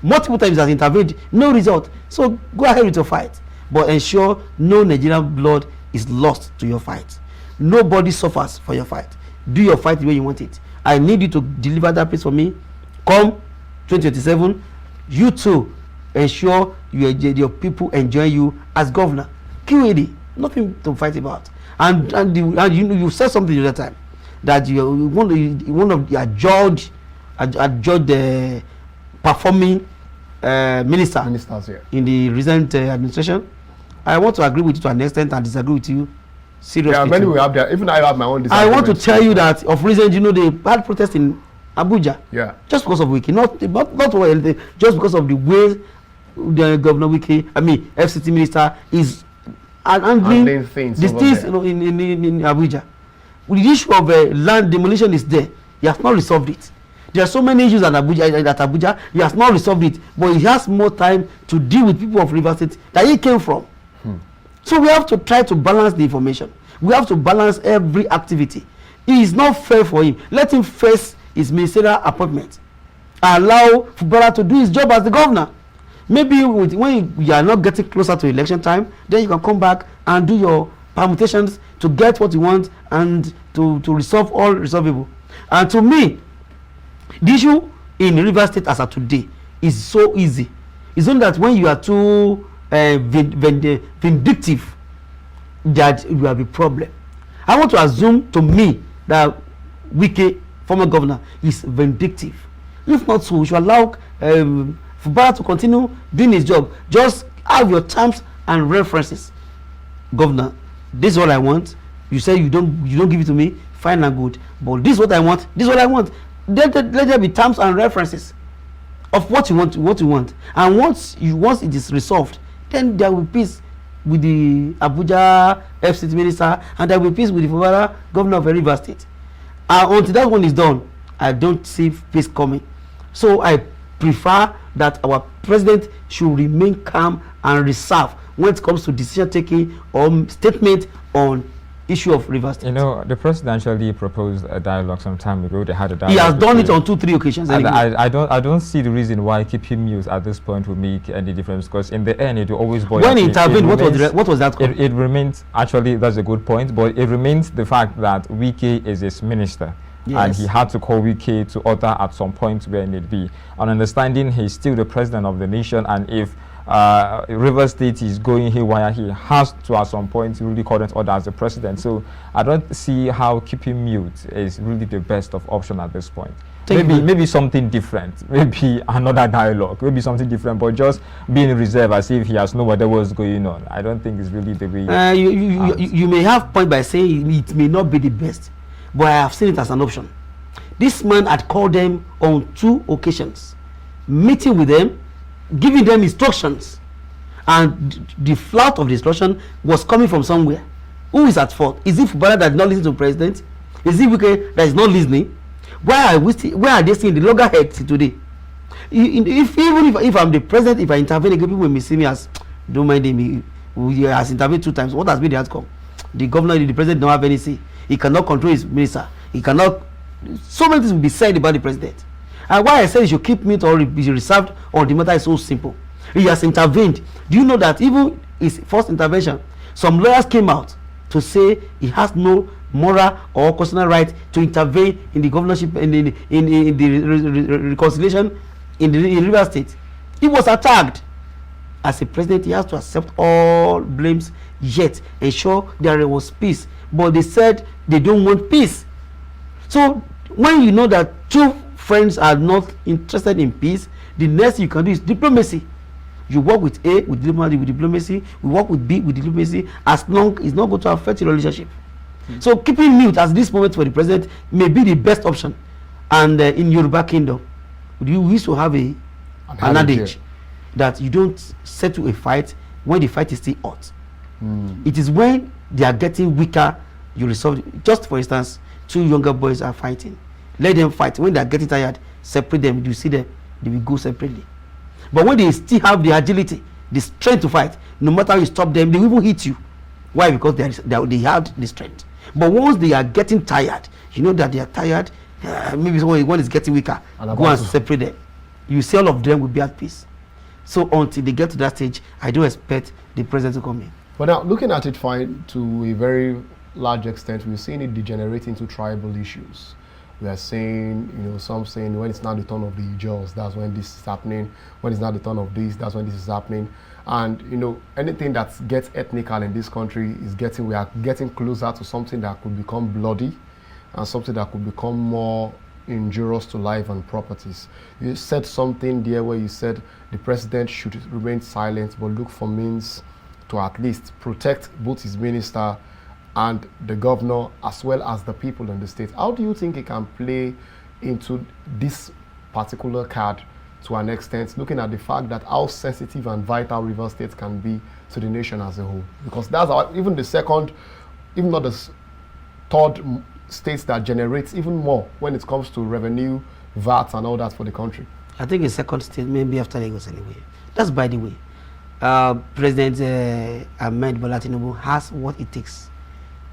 Speaker 2: multiple times. He has intervened, no result. So go ahead with your fight, but ensure no Nigerian blood is lost to your fight. Nobody suffers for your fight. Do your fight the way you want it. I need you to deliver that place for me. Come 2027, you too ensure your people enjoy you as governor. QAD, nothing to fight about. And you said something the other time that you one of your judge the performing ministers here in the recent administration. I want to agree with you to an extent and disagree with you seriously.
Speaker 3: Yeah, many will have that. Even I have my own
Speaker 2: disagreements. I want to tell you that of recent, they had protests in Abuja.
Speaker 3: Yeah.
Speaker 2: Just because of Wike, not for anything, just because of the way the Governor Wike, FCT minister is handling things in Abuja. The issue of land demolition is there. He has not resolved it. There are so many issues at Abuja. He has not resolved it, but he has more time to deal with people of Rivers State that he came from. So we have to try to balance the information. We have to balance every activity. It is not fair for him. Let him face his ministerial appointment. Allow Fubara to do his job as the governor. Maybe when you are not getting closer to election time, then you can come back and do your permutations to get what you want and to resolve all resolvable. And to me, the issue in Rivers State as of today is so easy. It's only that when you are too vindictive, that you have a problem. I want to assume to me that Wike, former governor, is vindictive. If not so, we should allow Fubara to continue doing his job. Just have your terms and references. Governor, this is what I want. You say you don't give it to me, fine and good. But this is what I want. This is what I want. Let there be terms and references of what you want. And once it is resolved, then there will be peace with the Abuja FCT minister, and there will be peace with the Fubara governor of Rivers State. Until that one is done, I don't see peace coming. So I prefer that our president should remain calm and reserved when it comes to decision taking or statement on issue of Rivers State.
Speaker 1: You know, the president actually proposed a dialogue some time ago. They had a dialogue.
Speaker 2: He has done it on 2-3 occasions.
Speaker 1: I don't see the reason why keeping mute at this point will make any difference, because in the end it will always boil.
Speaker 2: When he intervened, what was that called?
Speaker 1: It remains, actually that's a good point, but it remains the fact that Wike is his minister. Yes. And he had to call Wike to order at some point where it need be. On understanding he's still the president of the nation, and if Rivers State is going haywire, he has to at some point really call that order as the president. So I don't see how keeping mute is really the best of option at this point. Maybe something different, maybe another dialogue, maybe something different, but just being reserved as if he has no idea what's going on, I don't think it's really the way.
Speaker 2: You may have point by saying it may not be the best, but I have seen it as an option. This man had called them on 2 occasions, meeting with them, giving them instructions, and the flout of the instruction was coming from somewhere. Who is at fault? Is it Fubara that did not listen to the president? Is it Wike that is not listening? Where are they seeing the loggerheads today? If I'm the president, if I intervene again, people may see me as, don't mind him, he has intervened 2 times. What has been the outcome? The governor, the president don't have any say. He cannot control his minister. He cannot. So many things will be said about the president. And why I said he should keep mute or be reserved on the matter is so simple. He has intervened. Do you know that even his first intervention, some lawyers came out to say he has no moral or constitutional right to intervene in the governorship, in the reconciliation in Rivers State. He was attacked. As a president, he has to accept all blames, yet ensure there was peace. But they said they don't want peace. So when you know that 2 friends are not interested in peace, the next thing you can do is diplomacy. You work with A with diplomacy, we work with B with diplomacy, as long it's not going to affect your relationship. So keeping mute at this moment for the president may be the best option. And in Yoruba Kingdom, we used to have an adage that you don't settle a fight when the fight is still hot. It is when they are getting weaker you resolve it. Just for instance, 2 younger boys are fighting. Let them fight. When they are getting tired, separate them. You see them, they will go separately. But when they still have the agility, the strength to fight, no matter how you stop them, they will even hit you. Why? Because they have the strength. But once they are getting tired, you know that they are tired, maybe one is getting weaker, go and separate them. You see all of them will be at peace. So until they get to that stage, I don't expect the president to come in.
Speaker 3: But now, looking at it fine to a very large extent, we're seeing it degenerate into tribal issues. We are saying, some saying when it's not the turn of the Ijaws, that's when this is happening. When it's not the turn of this, that's when this is happening. And, anything that gets ethnical in this country we are getting closer to something that could become bloody and something that could become more injurious to life and properties. You said something there where you said the president should remain silent but look for means to at least protect both his minister and the governor as well as the people in the state. How do you think he can play into this particular card to an extent, looking at the fact that how sensitive and vital Rivers State can be to the nation as a whole? Because that's even the second, even not the third states that generates even more when it comes to revenue, VAT, and all that for the country.
Speaker 2: I think a second state, maybe after Lagos anyway. That's by the way. President Ahmed Bola Tinubu has what it takes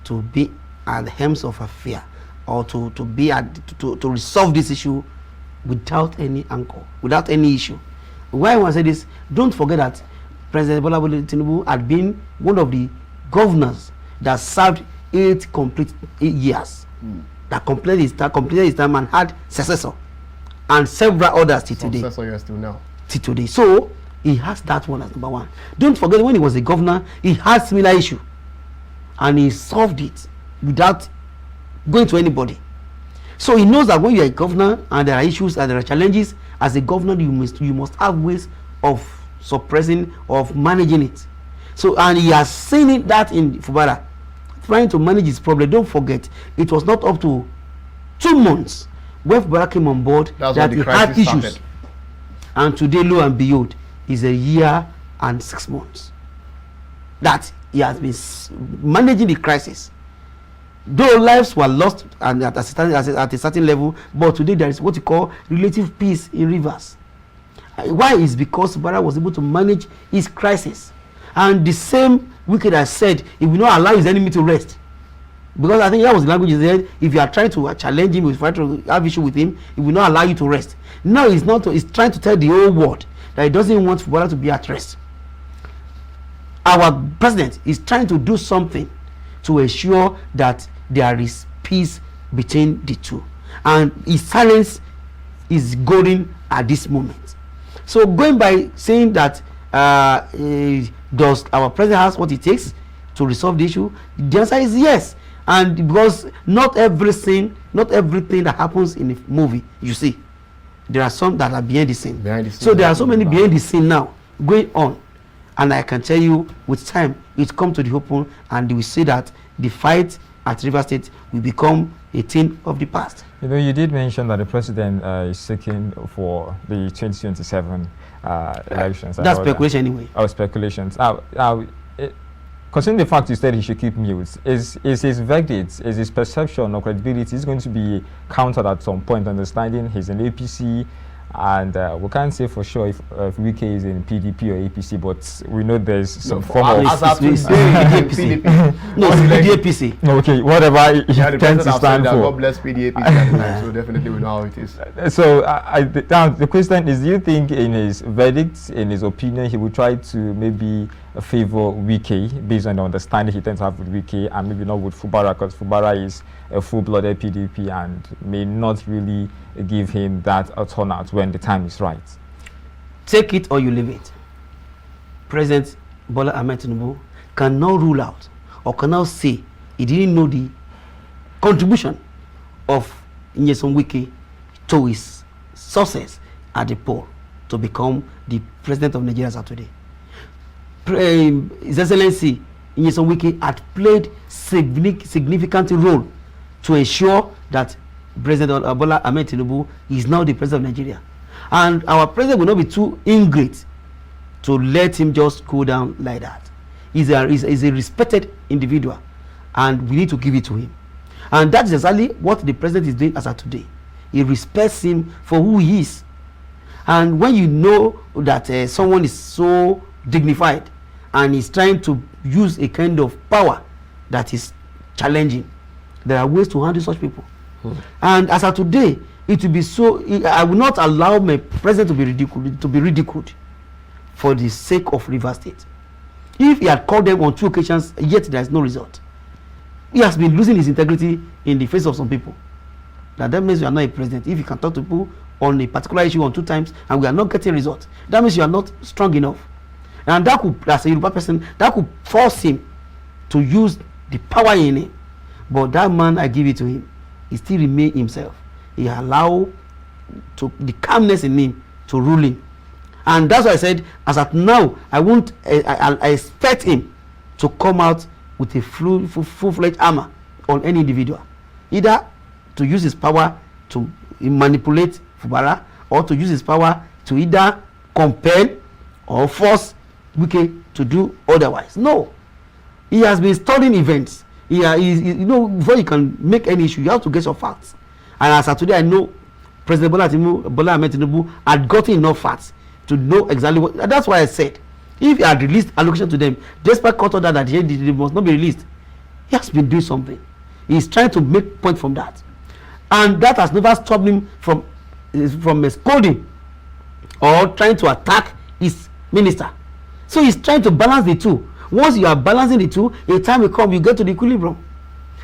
Speaker 2: to be at the helms of affair, or to resolve this issue without any anchor, without any issue. Why I want to say this, don't forget that President Bola Tinubu had been one of the governors that served 8 complete years, that completed his term and had successor, and several others till today.
Speaker 3: Successor years till now.
Speaker 2: Till today. So he has that one as number one. Don't forget, when he was a governor, he had similar issue, and he solved it without going to anybody. So he knows that when you are a governor and there are issues and there are challenges, as a governor you must have ways of suppressing, of managing it. So, and he has seen it that in Fubara, trying to manage his problem. Don't forget, it was not up to 2 months when Fubara came on board that he had issues. Started. And today, lo and behold, is a year and 6 months that he has been managing the crisis. Though lives were lost and at a certain level, but today there is what you call relative peace in rivers. Why? Is because Fubara was able to manage his crisis. And the same wicked has said, he will not allow his enemy to rest. Because I think that was the language he said, if you are trying to challenge him, if you are trying to have issue with him, he will not allow you to rest. Now he's trying to tell the whole world that he doesn't want Fubara to be at rest. Our president is trying to do something to ensure that there is peace between the two. And his silence is golden at this moment. So going by saying that does our president has what it takes to resolve the issue, the answer is yes. And because not everything that happens in a movie you see, there are some that are behind the scene. So there are so many behind the scene now going on, and I can tell you with time it come to the open, and we see that the fight at River State will become a thing of the past.
Speaker 1: You know, you did mention that the president is seeking for the 2027 elections.
Speaker 2: That's speculation anyway.
Speaker 1: Oh, speculations. Considering the fact you said he should keep mute, is his verdict, is his perception or credibility is going to be countered at some point, understanding he's in APC, and we can't say for sure if Wike is in PDP or APC, but we know there's some form of...
Speaker 2: PDP. No, it's PDP.
Speaker 1: Okay, whatever he tends to stand for.
Speaker 3: God bless PDP, so definitely we know how it is.
Speaker 1: So now the question is, do you think in his verdict, in his opinion, he would try to maybe favor Wike based on the understanding he tends to have with Wike, and maybe not with Fubara, because Fubara is a full-blooded PDP and may not really give him that turnout when the time is right?
Speaker 2: Take it or you leave it. President Bola Ahmed Tinubu cannot rule out or cannot say he didn't know the contribution of Nyesom Wike to his success at the poll to become the president of Nigeria as of today. His Excellency Nyesom Wike had played significant role to ensure that President Bola Ahmed Tinubu is now the president of Nigeria. And our president will not be too ingrate to let him just go down like that. He's a respected individual, and we need to give it to him. And that's exactly what the president is doing as of today. He respects him for who he is. And when you know that someone is so dignified and is trying to use a kind of power that is challenging, there are ways to handle such people. And as of today, it will be so. I will not allow my president to be ridiculed for the sake of River State. If he had called them on 2 occasions, yet there is no result, he has been losing his integrity in the face of some people. That means you are not a president. If you can talk to people on a particular issue on 2 times and we are not getting results, that means you are not strong enough. And that could, as a Yoruba person, that could force him to use the power in him. But that man, I give it to him, he still remain himself. He allow the calmness in him to rule him. And that's why I said, as at now, I expect him to come out with a full-fledged armor on any individual. Either to use his power to manipulate Fubara, or to use his power to either compel or force Wike to do otherwise. No. He has been studying events. Yeah, you know, before you can make any issue, you have to get your facts. And as of today, I know President Bola Ahmed Tinubu had gotten enough facts to know exactly what. That's why I said, if he had released allocation to them, despite court order that they must not be released, he has been doing something. He's trying to make point from that, and that has never stopped him from scolding or trying to attack his minister. So he's trying to balance the two. Once you are balancing the two, a time will come, you get to the equilibrium.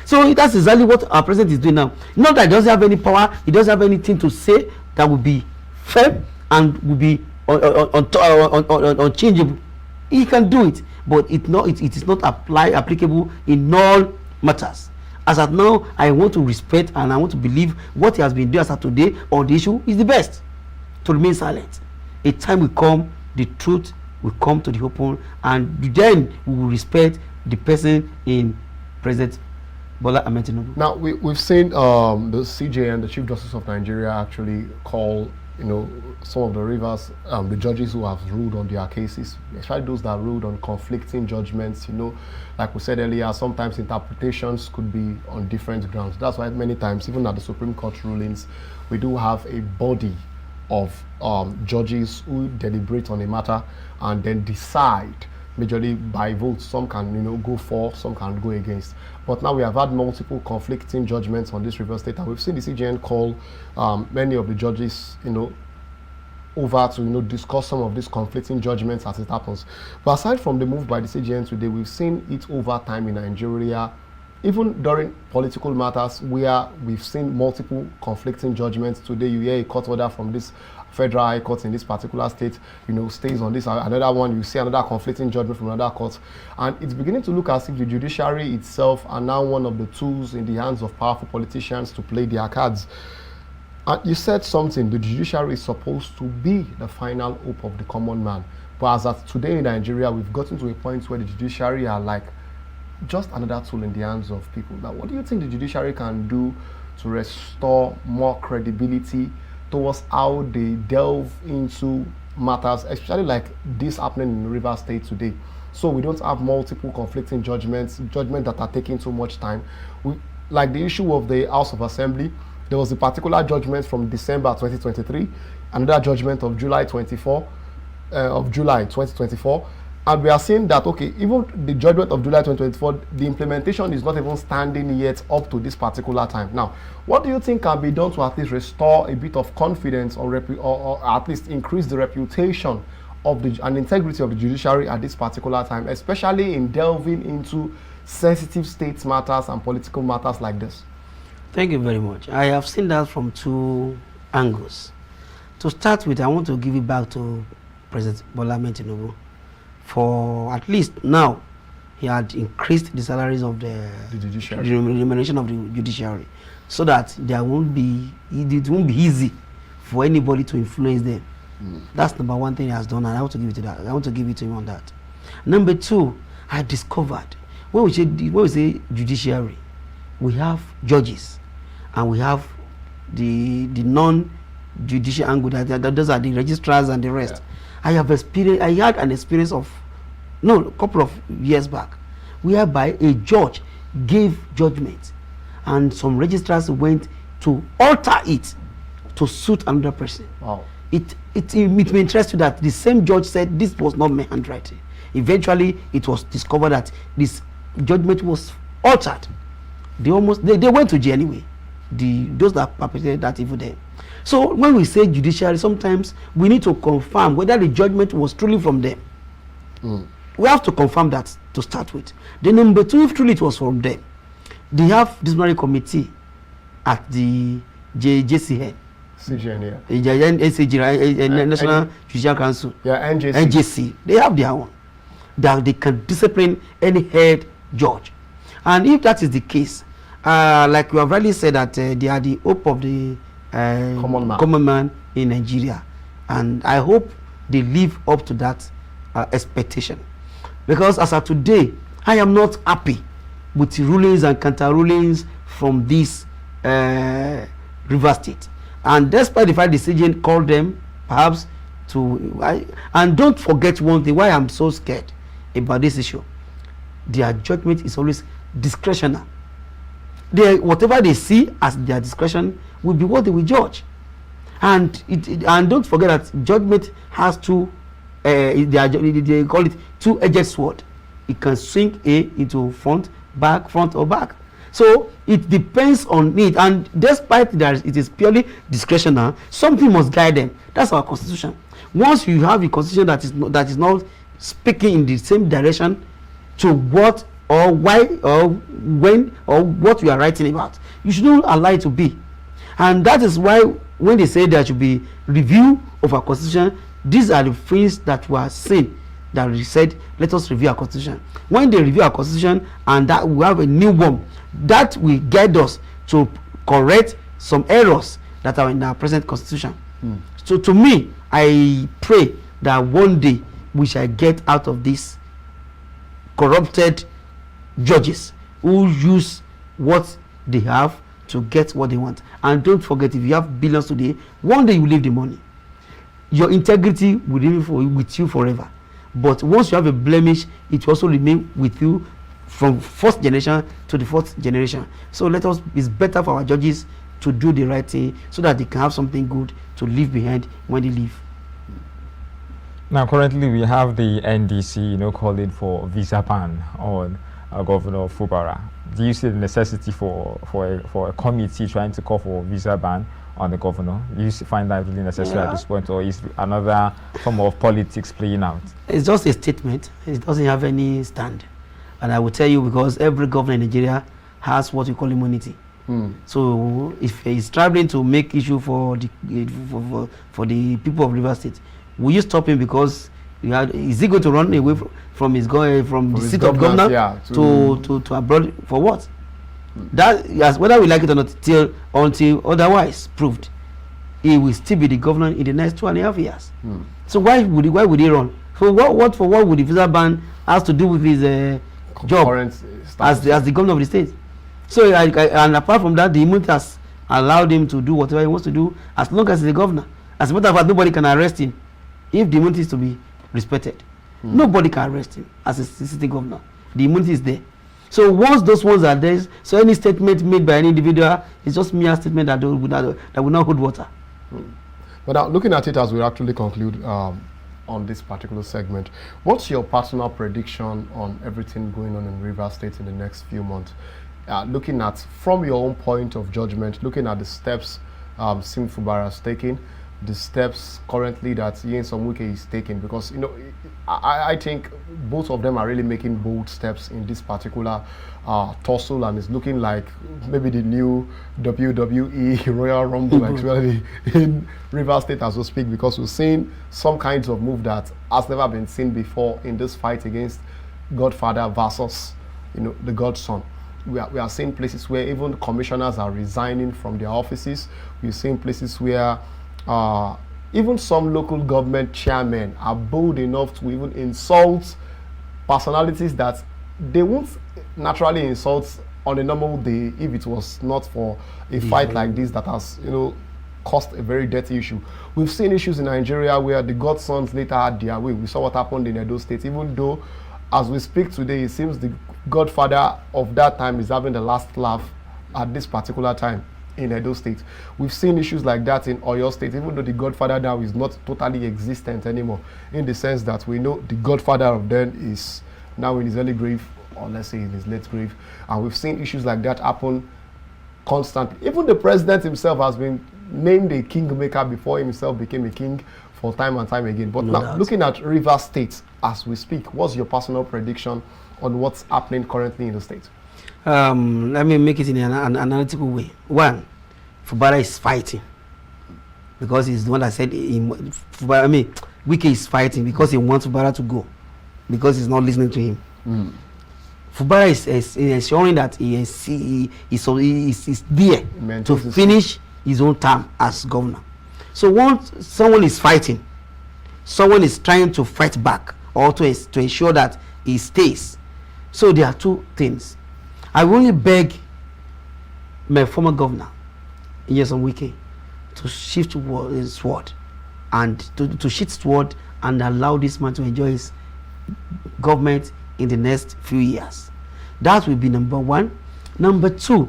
Speaker 2: So that's exactly what our president is doing now. Not that he doesn't have any power, he doesn't have anything to say that will be firm and will be unchangeable. He can do it, but it is not applicable in all matters. As at now, I want to respect and I want to believe what he has been doing as of today on the issue is the best. To remain silent. A time will come, the truth will come to the open, and then we will respect the person in President Bola Ahmed Tinubu.
Speaker 3: Now we've seen the CJN, the Chief Justice of Nigeria, actually call some of the rivers, the judges who have ruled on their cases, especially those that ruled on conflicting judgments. Like we said earlier, sometimes interpretations could be on different grounds. That's why many times, even at the Supreme Court rulings, we do have a body of judges who deliberate on a matter and then decide majorly by votes. Some can go for, some can go against. But now we have had multiple conflicting judgments on this River State, and we've seen the CJN call many of the judges over to discuss some of these conflicting judgments as it happens. But aside from the move by the CJN today, we've seen it over time in Nigeria, even during political matters where we've seen multiple conflicting judgments. Today you hear a court order from this Federal High Court in this particular state, stays on this. Another one, you see another conflicting judgment from another court. And it's beginning to look as if the judiciary itself are now one of the tools in the hands of powerful politicians to play their cards. And you said something, the judiciary is supposed to be the final hope of the common man. But as of today in Nigeria, we've gotten to a point where the judiciary are like just another tool in the hands of people. Now, what do you think the judiciary can do to restore more credibility towards how they delve into matters, especially like this happening in Rivers State today? So we don't have multiple conflicting judgments that are taking too much time. Like the issue of the House of Assembly, there was a particular judgment from December 2023, another judgment of July 2024, and we are seeing that, okay, even the judgment of July 2024, the implementation is not even standing yet up to this particular time. Now, what do you think can be done to at least restore a bit of confidence or at least increase the reputation of and integrity of the judiciary at this particular time, especially in delving into sensitive state matters and political matters like this?
Speaker 2: Thank you very much. I have seen that from two angles. To start with, I want to give it back to President Bola Ahmed Tinubu. For at least now, he had increased the salaries of the judiciary, the remuneration of the judiciary, so that it won't be easy for anybody to influence them. That's number one thing he has done, and I want to give it to that. I want to give it to him on that. Number two, I discovered when we say judiciary, we have judges, and we have the non-judicial angle. Those are the registrars and the rest. Yeah. I had an experience of a couple of years back, whereby a judge gave judgment and some registrars went to alter it to suit another person. Wow. It may interest you that the same judge said this was not my handwriting. Eventually, it was discovered that this judgment was altered. They went to jail anyway. Those that perpetrated that evil there. So when we say judiciary, sometimes we need to confirm whether the judgment was truly from them. We have to confirm that to start with. Then number two, if truly it was from them, they have disciplinary committee at the JCN.
Speaker 3: CJN,
Speaker 2: National Judicial Council.
Speaker 3: Yeah,
Speaker 2: NJC. They have their own. That they can discipline any head judge. And if that is the case, like you have rightly said, that they are the hope of the common man in Nigeria, and I hope they live up to that expectation, because as of today, I am not happy with rulings and counter rulings from this River State, and despite the fact the CJN called them perhaps and don't forget one thing, why I'm so scared about this issue. Their judgment is always discretional. Whatever they see as their discretion will be what they will judge. And and don't forget that judgment has two, they call it two-edged sword. It can swing into front or back. So it depends on it, and despite that it is purely discretional, something must guide them. That's our constitution. Once you have a constitution that is not speaking in the same direction to what or why or when or what you are writing about, you should not allow it to be. And that is why when they say there should be review of our constitution, these are the things that were seen, that we said let us review our constitution. When they review our constitution and that we have a new one, that will guide us to correct some errors that are in our present constitution. So to me, I pray that one day we shall get out of this corrupted judges who use what they have to get what they want. And don't forget, if you have billions today, one day you will leave the money. Your integrity will remain with you forever. But once you have a blemish, it will also remain with you from first generation to the fourth generation. So it's better for our judges to do the right thing so that they can have something good to leave behind when they leave.
Speaker 1: Now, currently we have the NDC, calling for visa ban on Governor Fubara. Do you see the necessity for a committee trying to call for visa ban on the governor? Do you find that really necessary at this point, or is another form of politics playing out?
Speaker 2: It's just a statement. It doesn't have any stand. And I will tell you, because every governor in Nigeria has what we call immunity. So if he's traveling to make issue for the people of Rivers State, will you stop him because is he going to run away from the seat of governor to abroad for what? That, whether we like it or not, until otherwise proved, he will still be the governor in the next 2.5 years. So why would he run? So what would the visa ban has to do with his job as the governor of the state? So and apart from that, the immunity has allowed him to do whatever he wants to do as long as he's the governor. As a matter of fact, nobody can arrest him if the immunity is to be respected. Nobody can arrest him as a city governor. The immunity is there. So once those ones are there, so any statement made by any individual is just mere statement that will not hold water.
Speaker 3: But now, looking at it as we actually conclude on this particular segment, what's your personal prediction on everything going on in Rivers State in the next few months? Looking at, from your own point of judgment, looking at the steps Sim Fubara has taken, the steps currently that Nyesom Wike is taking, because I think both of them are really making bold steps in this particular tussle, and it's looking like maybe the new WWE Royal Rumble actually in Rivers State as we speak, because we're seeing some kinds of move that has never been seen before in this fight against Godfather versus the Godson. We are seeing places where even commissioners are resigning from their offices. We're seeing places where even some local government chairmen are bold enough to even insult personalities that they won't naturally insult on a normal day if it was not for a fight like this that has caused a very dirty issue. We've seen issues in Nigeria where the godsons later had their way. We saw what happened in Edo State, even though as we speak today, it seems the godfather of that time is having the last laugh at this particular time in Edo State. We've seen issues like that in Oyo State, even though the godfather now is not totally existent anymore, in the sense that we know the godfather of then is now in his early grave, or let's say in his late grave. And we've seen issues like that happen constantly. Even the president himself has been named a kingmaker before himself became a king for time and time again. But now, looking at Rivers State as we speak, what's your personal prediction on what's happening currently in the state?
Speaker 2: Let me make it in an analytical way. One, Fubara is fighting because he's the one that said Wike is fighting because he wants Fubara to go, because he's not listening to him. Fubara is ensuring that he is there to finish his own term as governor. So once someone is fighting, someone is trying to fight back or to ensure that he stays. So there are two things. I will only beg my former governor, Nyesom Wike, to shift his sword and to shift sword and allow this man to enjoy his government in the next few years. That will be number one. Number two,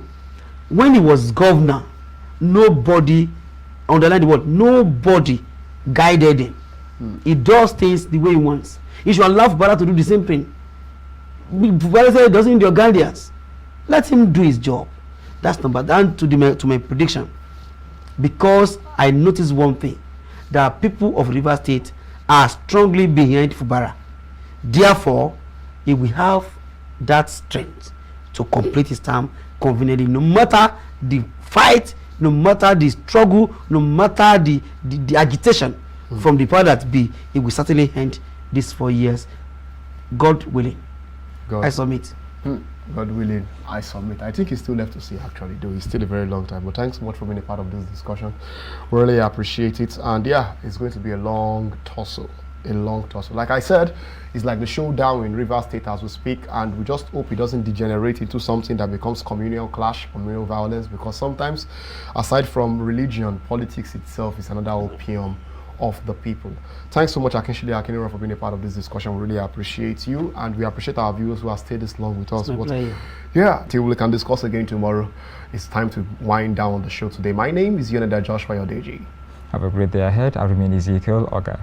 Speaker 2: when he was governor, nobody, underline the word, nobody guided him. He does things the way he wants. He should allow Fubara to do the same thing. Fubara said he doesn't need your guidance. Let him do his job. That's number one. To my prediction. Because I noticed one thing, that people of Rivers State are strongly behind Fubara. Therefore, he will have that strength to complete his term conveniently, no matter the fight, no matter the struggle, no matter the agitation from the power that be, he will certainly end these 4 years. God willing. I submit.
Speaker 3: God willing, I submit. I think he's still left to see, actually, though it's still a very long time. But thanks so much for being a part of this discussion. Really appreciate it. And yeah, it's going to be a long tussle. A long tussle. Like I said, it's like the showdown in Rivers State as we speak, and we just hope it doesn't degenerate into something that becomes communal clash, communal violence, because sometimes, aside from religion, politics itself is another opium of the people. Thanks so much, Akinsile, Akinniran, for being a part of this discussion. We really appreciate you, and we appreciate our viewers who have stayed this long with us. Yeah, till we can discuss again tomorrow. It's time to wind down the show today. My name is Ikhonede Joshua Yodeji.
Speaker 1: Have a great day ahead. I remain Ezekiel Ogar.